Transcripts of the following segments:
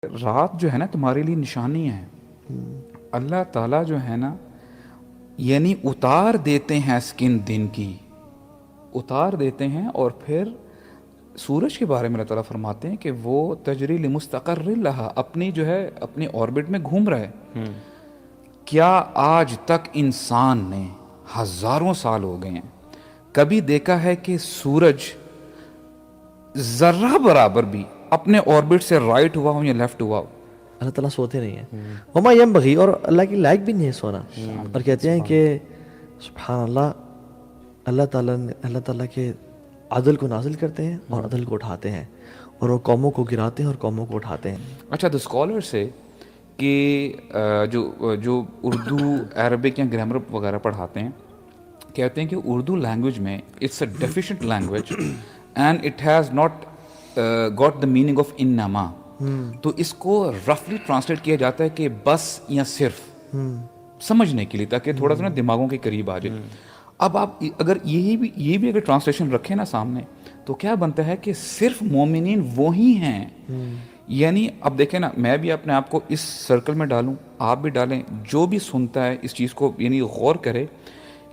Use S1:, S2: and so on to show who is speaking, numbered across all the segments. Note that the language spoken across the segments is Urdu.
S1: رات جو ہے نا تمہارے لیے نشانی ہے. اللہ تعالیٰ جو ہے نا یعنی اتار دیتے ہیں اسکن دن کی، اتار دیتے ہیں، اور پھر سورج کے بارے میں اللہ تعالیٰ فرماتے ہیں کہ وہ تجری لمستقر لہا، اپنی جو ہے اپنے آربٹ میں گھوم رہا ہے. کیا آج تک انسان نے ہزاروں سال ہو گئے ہیں کبھی دیکھا ہے کہ سورج ذرہ برابر بھی اپنے آربٹ سے رائٹ ہوا ہو یا لیفٹ ہوا ہو؟
S2: اللہ تعالیٰ سوتے نہیں ہیں. وما ینبغی، اور اللہ کی لائق بھی نہیں ہے سونا. اور کہتے ہیں کہ سبحان اللہ، اللہ تعالیٰ کے عدل کو نازل کرتے ہیں اور عدل کو اٹھاتے ہیں، اور وہ قوموں کو گراتے ہیں اور قوموں کو اٹھاتے ہیں.
S1: اچھا، دا اسکالر سے کہ جو اردو عربک یا گرامر وغیرہ پڑھاتے ہیں کہتے ہیں کہ اردو لینگویج میں it's a deficient language and it has not got the meaning of انما. تو اس کو رفلی ٹرانسلیٹ کیا جاتا ہے کہ بس یا صرف، سمجھنے کے لیے، تاکہ تھوڑا سا نا دماغوں کے قریب آ جائے. اب آپ اگر یہ بھی اگر ٹرانسلیشن رکھیں نا سامنے، تو کیا بنتا ہے کہ صرف مومنین وہی ہیں. یعنی اب دیکھیں نا، میں بھی اپنے آپ کو اس سرکل میں ڈالوں، آپ بھی ڈالیں، جو بھی سنتا ہے اس چیز کو یعنی غور کرے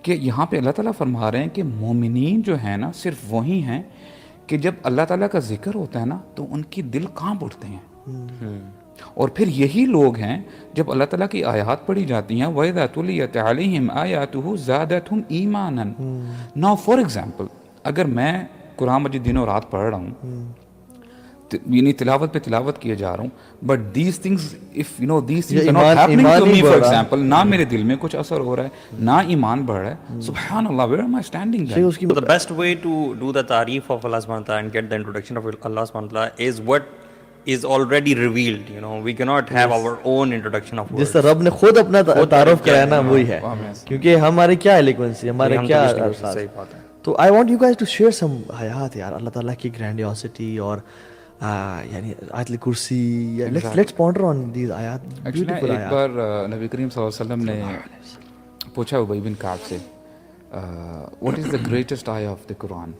S1: کہ یہاں پہ اللہ تعالیٰ فرما رہے ہیں کہ مومنین جو ہیں نا صرف وہی ہیں کہ جب اللہ تعالیٰ کا ذکر ہوتا ہے نا تو ان کی دل کانپ اٹھتے ہیں. اور پھر یہی لوگ ہیں جب اللہ تعالیٰ کی آیات پڑھی جاتی ہیں وَإِذَا تُلِيَتْ عَلَيْهِمْ آيَاتُهُ زَادَتْهُمْ إِيمَانًا. Now for example، اگر میں قرآن مجید دنوں رات پڑھ رہا ہوں، یعنی تلاوت پہ تلاوت کیے جا رہا ہوں، but these things if you know these things are not happening to me, for example, نہ میرے دل میں کچھ اثر ہو رہا ہے، نہ ایمان بڑھ رہا ہے، سبحان اللہ، where am I standing then?
S3: So the best way to do the tarif of Allah subhanahu wa ta'ala and get the introduction of Allah subhanahu wa ta'ala is what is already revealed. You know, we cannot have our own introduction of words.
S2: جس طرح رب نے خود اپنا تعارف کرایا نا وہی ہے، کیونکہ ہمارے کیا ایلیکوینسی، ہمارے کیا الفاظ. تو I want you guys to share some حیات یار، اللہ تعالیٰ کی گرینڈیوسٹی اور یعنی آیت الکرسی. لیٹس پونڈر آن دیز آیات، بیوٹیفل آیات.
S1: ایک بار نبی کریم صلی اللہ علیہ وسلم نے پوچھا ابی بن کعب سے واٹ از دا گریٹسٹ آیا آف دا قرآن.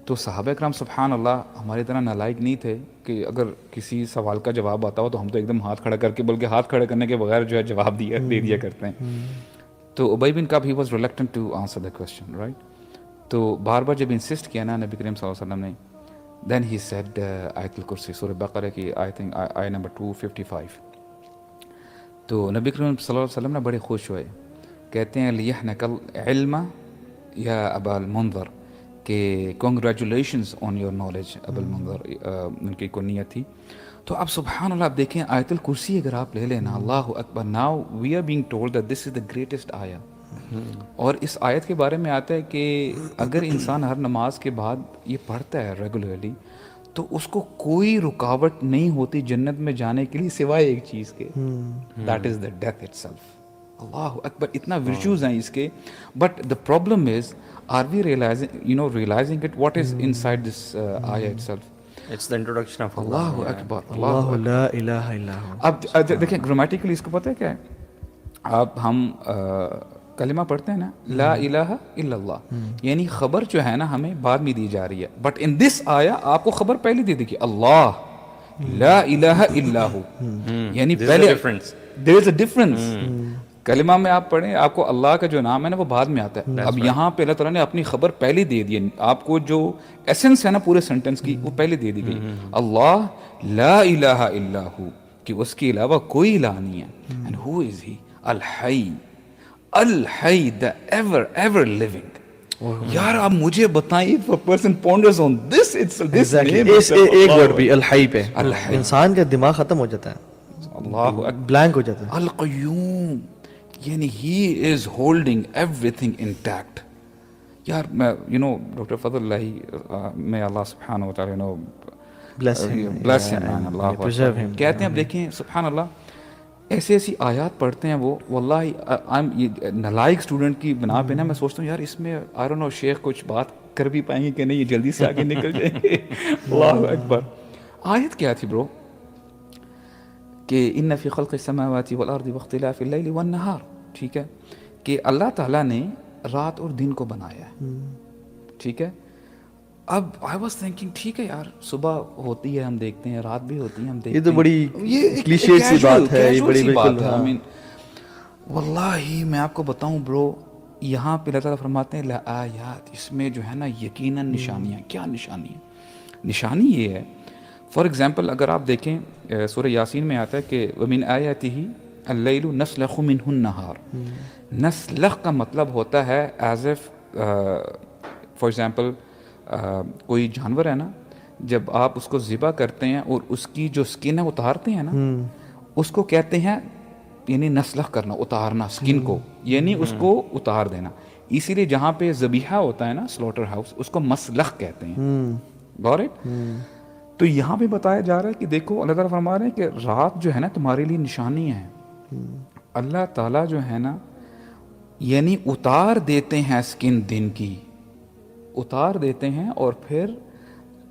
S1: تو صحابہ اکرام سبحان اللہ ہماری طرح نالائق نہیں تھے کہ اگر کسی سوال کا جواب آتا ہو تو ہم تو ایک دم ہاتھ کھڑا کر کے، بلکہ ہاتھ کھڑا کرنے کے بغیر جو ہے جواب دے دیا کرتے ہیں. تو Ubayy ibn Kaab he was reluctant to answer the question, right. تو بار بار جب انسسٹ کیا نا نبی کریم صلی اللہ علیہ وسلم نے، then he said آیت الکرسی، سورہ بقرہ کی آیت نمبر 255. تو نبی کریم صلی اللہ علیہ وسلم نے بڑے خوش ہوئے، کہتے ہیں لِيَحْنَكَ الْعِلْمَ یا ابا المنذر، کہ کنگریچولیشنز آن یور نالج ابا المنذر، ان کی کنیت تھی. تو اب سبحان اللہ، آپ دیکھیں آیت الکرسی اگر آپ لے لینا، اللہ اکبر، now we are being told that this is the greatest آیا. اور اس آیت کے بارے میں آتا ہے کہ اگر انسان ہر نماز کے بعد یہ پڑھتا ہے ریگولرلی تو اس کو کوئی رکاوٹ نہیں ہوتی جنت میں جانے کے لیے سوائے ایک چیز کے، that is the death itself. اللہ اکبر، اتنا ورچوز ہیں اس کے. But the problem is are we realising it what is inside this آیا itself.
S3: It's the introduction of Allah.
S1: اللہ اکبر،
S2: اللہ لا الہ الا ہو.
S1: اب دیکھیں گرامیٹیکلی اس کو پتہ ہے کیا ہے؟ اب ہم کلمہ پڑھتے ہیں نا، لا الہ الا اللہ، یعنی خبر جو ہے نا ہمیں بعد میں دی جا رہی ہے، بٹ ان دس آیا آپ کو خبر پہلے دے دی کہ اللہ لا الہ الا ہو، یعنی پہلے there is a difference. کلمہ میں آپ پڑھیں، آپ کو اللہ کا جو نام ہے نا وہ بعد میں آتا ہے. اب یہاں پہ اللہ تعالیٰ نے اپنی خبر پہلے دے دی، آپ کو جو ایسنس ہے نا پورے سینٹنس کی وہ پہلے دے دی گئی. اللہ لا الہ الا ہو، کہ اس کے علاوہ کوئی الہ نہیں ہے. and who is he؟ الحی، الحی، the ever living. یار آپ مجھے بتائیں if a person ponders on this
S2: ایک ورڈ بھی الحی پہ انسان کا دماغ ختم ہو جاتا ہے،
S1: اللہ
S2: بلینک ہو جاتا ہے.
S1: القیوم، یعنی he is holding everything intact. یار میں ڈاکٹر فضل اللہ، میں اللہ سبحانہ و تعالیٰ bless him، اللہ کہتے ہیں. اب دیکھیں سبحان اللہ، ایسی آیات پڑھتے ہیں وہ، واللہ نالائق اسٹوڈنٹ کی بنا پہ نا میں سوچتا ہوں یار اس میں آئی ڈونٹ نو شیخ کچھ بات کر بھی پائیں گے کہ نہیں، یہ جلدی سے آگے نکل جائیں گے. اللہ اکبر. آیت کیا تھی برو؟ کہ ان فی خلق السماوات والارض واختلاف اللیل والنہار، ٹھیک ہے، کہ اللہ تعالیٰ نے رات اور دن کو بنایا ہے، ٹھیک ہے. اب آئی واز تھنکنگ ٹھیک ہے یار صبح ہوتی ہے ہم دیکھتے ہیں, رات بھی ہوتی ہے ہم دیکھتے ہیں,
S2: یہ تو بڑی
S1: یہ
S2: کلیشے سی بات ہے, یہ بڑی بالکل
S1: ہے. I mean, واللہ میں آپ کو بتاؤں برو, یہاں پہ اللہ تعالیٰ فرماتے ہیں لآیات, اس میں جو ہے نا یقیناً نشانیاں. کیا نشانی ہے؟ نشانی یہ ہے, فار ایگزامپل اگر آپ دیکھیں سورہ یاسین میں آتا ہے کہ وَمِنْ آیَاتِهِ اللیل نسلخ منہ النہار. نسلخ کا مطلب ہوتا ہے ایز اف فار ایگزامپل کوئی جانور ہے نا, جب آپ اس کو ذبح کرتے ہیں اور اس کی جو سکن ہے اتارتے ہیں نا, اس کو کہتے ہیں یعنی نسلخ کرنا, اتارنا سکن کو, یعنی اس کو اتار دینا. اسی لیے جہاں پہ ذبیحہ ہوتا ہے نا سلوٹر ہاؤس, اس کو مسلخ کہتے ہیں. گوٹ اٹ. تو یہاں پہ بتایا جا رہا ہے کہ دیکھو اللہ تعالیٰ فرما رہے ہیں کہ رات جو ہے نا تمہارے لیے نشانی ہے. اللہ تعالیٰ جو ہے نا یعنی اتار دیتے ہیں سکن دن کی, اتار دیتے ہیں, اور پھر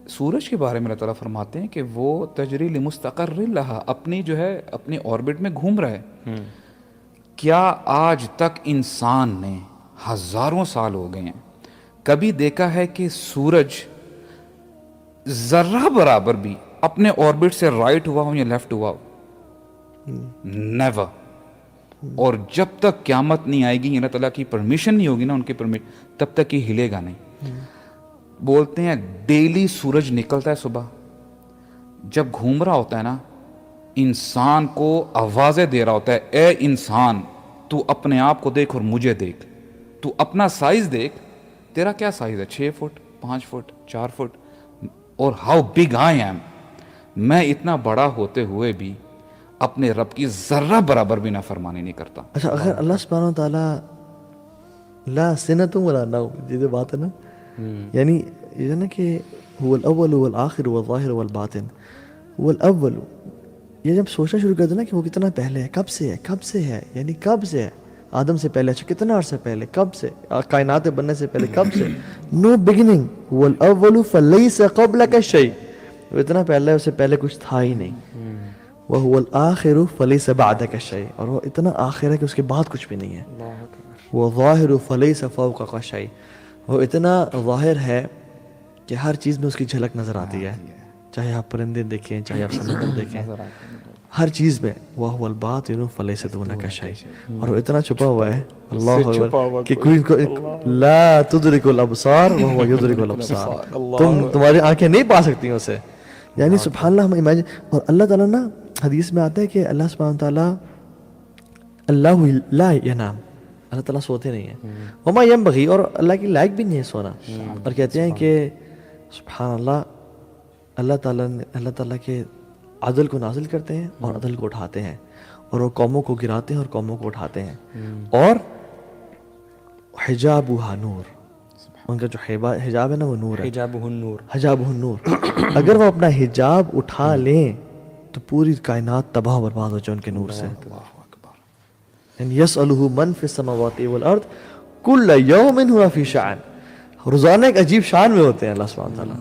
S1: سورج کے بارے میں اللہ تعالیٰ فرماتے ہیں کہ وہ تجری لمستقر لہا, اپنی جو ہے اپنے آربٹ میں گھوم رہا ہے. کیا آج تک انسان نے ہزاروں سال ہو گئے ہیں کبھی دیکھا ہے کہ سورج ذرہ برابر بھی اپنے آربٹ سے رائٹ ہوا ہو یا لیفٹ ہوا ہو؟ نیور. اور جب تک قیامت نہیں آئے گی, اللہ تعالیٰ کی پرمیشن نہیں ہوگی نا, ان کی پرمیشن, تب تک یہ ہلے گا نہیں. بولتے ہیں ڈیلی سورج نکلتا ہے صبح, جب گھوم رہا ہوتا ہے نا, انسان کو آوازیں دے رہا ہوتا ہے, اے انسان تو اپنے آپ کو دیکھ اور مجھے دیکھ, تو اپنا سائز دیکھ, تیرا کیا سائز ہے, 6 فٹ 5 فٹ 4 فٹ, اور ہاؤ بگ آئی ایم, میں اتنا بڑا ہوتے ہوئے بھی اپنے رب کی ذرہ برابر بھی نافرمانی نہیں کرتا.
S2: اچھا, اگر اللہ سبحانہ و تعالیٰ لا سنۃ ولا نوم, یہ جو بات ہے نا, یعنی یہ ہے نا کہ هو الاول والآخر والظاہر والباطن والاول, یہ جب سوچنا شروع کر دیں نا کہ وہ کتنا پہلے ہے, کب سے ہے, کب سے ہے, یعنی کب سے ہے, آدم سے پہلے, اچھا کتنا عرصہ پہلے, کب سے, کائنات بننے سے پہلے کب سے, نو بگننگ, هو الاول فلیس قبلک شیء, وہ اتنا پہلے, اس سے پہلے کچھ تھا ہی نہیں. وَهُوَ الْآخِرُ فَلَيْسَ بَعْدَكَ شَيْءٌ, اور وہ اتنا آخر ہے کہ اس کے بعد کچھ بھی نہیں ہے. وَظَاهِرُ فَلَيْسَ فَوْقَكَ شَيْءٌ, وہ اتنا ظاہر ہے کہ ہر چیز میں اس کی جھلک نظر آتی ہے, چاہے آپ پرندے دیکھیں, چاہے آپ سمندر دیکھیں, ہر چیز میں. وَهُوَ الْبَاطِنُ فَلَيْسَ دُونَكَ شَيْءٌ, اور وہ اتنا چھپا ہوا ہے, اللہ اکبر, کہ کوئی کو لا تدرک الابصار وهو يدرک الابصار, تمہاری آنکھیں نہیں پا سکتی ہیں اسے. یعنی سبحان اللہ, ہم امیجن. اور اللہ تعالیٰ نا حدیث میں آتا ہے کہ اللہ سبحانہ تعالیٰ اللہ لا ینام, اللہ تعالیٰ سوتے نہیں ہیں, وما ینبغی, اور اللہ کی لائق بھی نہیں ہے سونا. اور کہتے ہیں کہ سبحان اللہ, اللہ تعالیٰ کے عدل کو نازل کرتے ہیں اور عدل کو اٹھاتے ہیں, اور وہ قوموں کو گراتے ہیں اور قوموں کو اٹھاتے ہیں. اور حجابها نور, ان کا جو حجاب ہے نا وہ نور ہے, حجابہ النور. اگر وہ اپنا حجاب اٹھا لیں تو پوری کائنات تباہ و برباد ہو جائے ان کے نور سے. یسألہ من فی السماوات والارض کل یوم ہوا فی شأن, روزانہ ایک عجیب شان میں ہوتے ہیں اللہ سبحانہ تعالیٰ.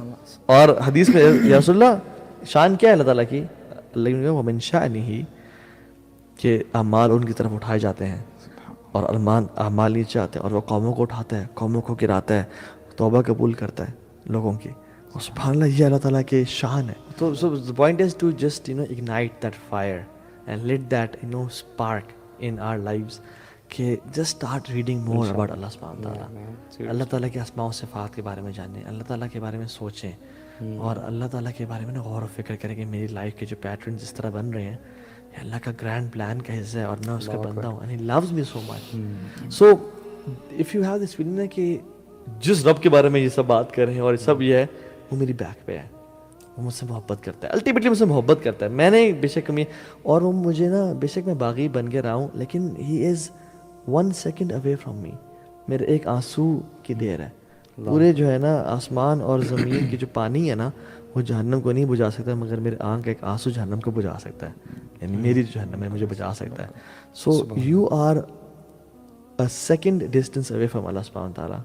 S2: اور حدیث میں یا رسول اللہ, شان کیا ہے اللہ تعالیٰ کی, اللہ ومن شأنہ, کہ اعمال ان کی طرف اٹھائے جاتے ہیں اور اعمال نیچے آتے ہیں, اور وہ قوموں کو اٹھاتا ہے, قوموں کو گراتا ہے, توبہ قبول کرتا ہے لوگوں کی. اور سبحان اللہ, یہ اللہ تعالیٰ کے شان ہے. تو the point is to just ignite that fire and let that spark in our lives, کہ just start reading more about اللہ سبحانہ تعالیٰ, اللہ تعالیٰ کے اسماء و صفات کے بارے میں جانیں, اللہ تعالیٰ کے بارے میں سوچیں, اور اللہ تعالیٰ کے بارے میں غور و فکر کریں کہ میری لائف کے جو پیٹرن جس طرح بن رہے ہیں یہ اللہ کا گرینڈ پلان کا حصہ ہے, اور میں اس کا بندہ ہوں, and he loves me so much. So if you have this feeling کہ جس رب کے بارے میں یہ سب بات کر رہے ہیں اور سب یہ ہے, وہ میری بیک پہ ہے, وہ مجھ سے محبت کرتا ہے, الٹیمیٹلی مجھ سے محبت کرتا ہے. میں نے بے شک اور وہ مجھے نا بے شک میں باغی بن کے رہا ہوں, لیکن ہی از 1 second away from me, میرے ایک آنسو کی دیر ہے. پورے جو ہے نا آسمان اور زمین کی جو پانی ہے نا وہ جہنم کو نہیں بجھا سکتا, مگر میرے آنکھ کا ایک آنسو جہنم کو بجھا سکتا ہے, یعنی میری جہنم ہے مجھے بچا سکتا ہے. So you are a second distance away from Allah سبحانہ تعالیٰ.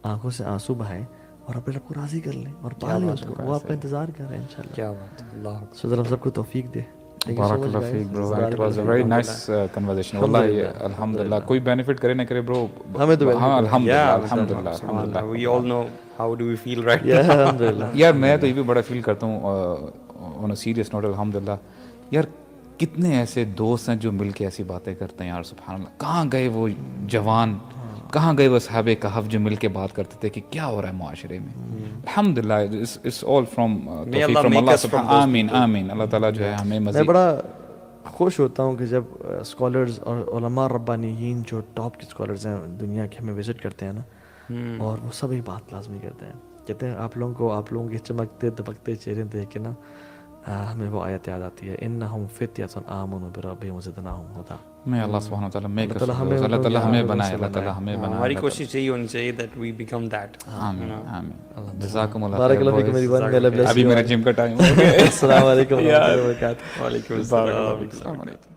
S2: آنکھوں سے آنسو بہائیں اور اپنے رب کو راضی کر لیں اور پا لیں اس کو, وہ آپ کا انتظار کر رہے ہیں انشاءاللہ.
S3: کیا بات ہے, اللہ
S2: سو ذرا ہم سب کو توفیق دے.
S1: Barakallah feek bro, it was a very nice conversation. Wallahi, alhamdulillah. کوئی benefit کرے نہ کرے bro,
S2: ہمیں تو
S1: ہاں الحمدللہ
S3: Yeah,
S1: الحمدللہ
S3: subhanallah. We all know how do we feel right
S2: Yeah, alhamdulillah.
S1: یار میں تو یہ بھی بڑا فیل کرتا ہوں on a serious note الحمدللہ. یار کتنے ایسے دوست ہیں جو مل کے ایسی باتیں کرتے ہیں یار سبحان اللہ. کہاں گئے وہ جوان, کہاں گئے وہ صحابہ کہف جو مل کے بات کرتے تھے کہ کیا ہو رہا ہے معاشرے میں. الحمدللہ it's all from توفیق from اللہ سبحان. آمین آمین. اللہ تعالیٰ جو ہے ہمیں
S2: میں
S1: مزید.
S2: بڑا خوش ہوتا ہوں کہ جب اسکالرز اور علماء ربانیین جو ٹاپ کے اسکالرز ہیں دنیا کے ہمیں وزٹ کرتے ہیں نا, اور وہ سب ایک بات لازمی کرتے ہیں, کہتے ہیں آپ لوگوں کے چمکتے دبکتے چہرے دیکھ کے نا ہمیں وہ آیت یاد آتی ہے, انہم فتیۃ آمنوا بربہم وزدناہم ہدیٰ.
S1: میں اللہ سبحانہ وتعالیٰ میں
S2: اللہ تعالیٰ ہمیں
S1: اللہ تعالیٰ ہمیں بنائے, اللہ تعالیٰ ہمیں بنائے.
S3: ہماری کوشش یہی ہونی چاہیے that we become that.
S1: آمین آمین. جزاکم اللہ
S2: بارک اللہ فیکم میری بہن, may Allah bless you.
S1: ابھی میرا جم کا ٹائم ہو گیا.
S2: السلام علیکم ورحمۃ اللہ وبرکاتہ.
S3: وعلیکم
S1: السلام علیکم.